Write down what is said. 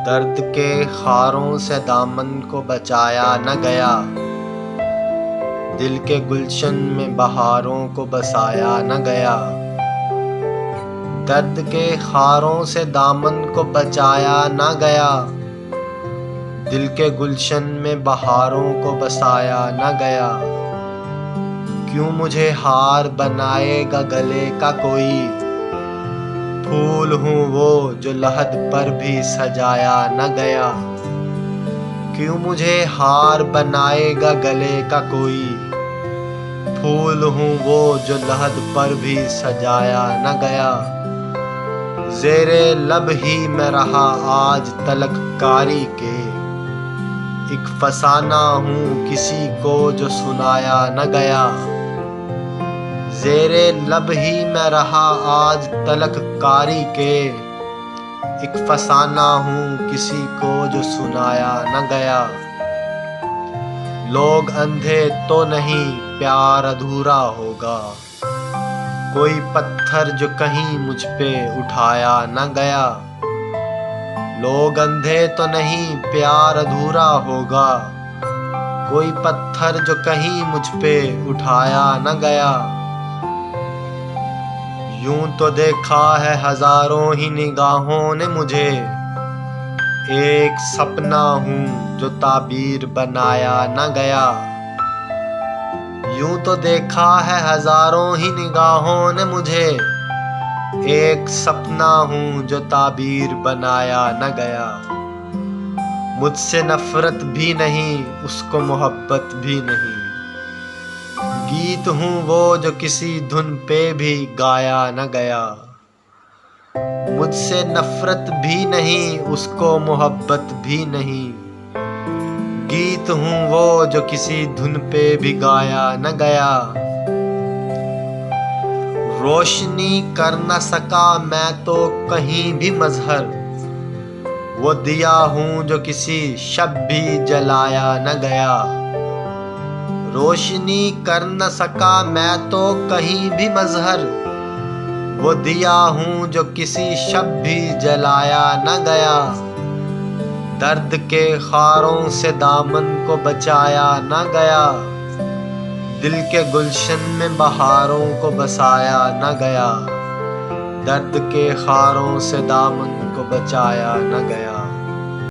दर्द के खारों से दामन को बचाया न गया, दिल के गुलशन में बहारों को बसाया न गया। दर्द के खारों से दामन को बचाया न गया, दिल के गुलशन में बहारों को बसाया न गया। क्यों मुझे हार बनाएगा गले का कोई, फूल हूँ वो जो लहद पर भी सजाया न गया। क्यों मुझे हार बनाएगा गले का कोई, फूल हूँ वो जो लहद पर भी सजाया न गया। ज़ेरे लब ही मैं रहा आज तलक कारी के, एक फसाना हूँ किसी को जो सुनाया न गया। ज़ेरे लब ही मैं रहा आज तलक कारी के, एक फसाना हूँ किसी को जो सुनाया न गया। लोग अंधे तो नहीं प्यार अधूरा होगा, कोई पत्थर जो कहीं मुझ पे उठाया न गया। लोग अंधे तो नहीं प्यार अधूरा होगा, कोई पत्थर जो कहीं मुझ पे उठाया न गया। यूं तो देखा है हजारों ही निगाहों ने मुझे, एक सपना हूँ जो ताबीर बनाया न गया। यूं तो देखा है हजारों ही निगाहों ने मुझे, एक सपना हूँ जो ताबीर बनाया न गया। मुझसे नफरत भी नहीं उसको मोहब्बत भी नहीं, गीत हूँ वो जो किसी धुन पे भी गाया न गया। मुझसे नफरत भी नहीं उसको मोहब्बत भी नहीं, गीत हूँ वो जो किसी धुन पे भी गाया न गया। रोशनी कर न सका मैं तो कहीं भी मजहर, वो दिया हूँ जो किसी शब भी जलाया न गया। रोशनी कर न सका मैं तो कहीं भी मजहर, वो दिया हूँ जो किसी शब भी जलाया न गया। दर्द के खारों से दामन को बचाया न गया, दिल के गुलशन में बहारों को बसाया न गया। दर्द के खारों से दामन को बचाया न गया।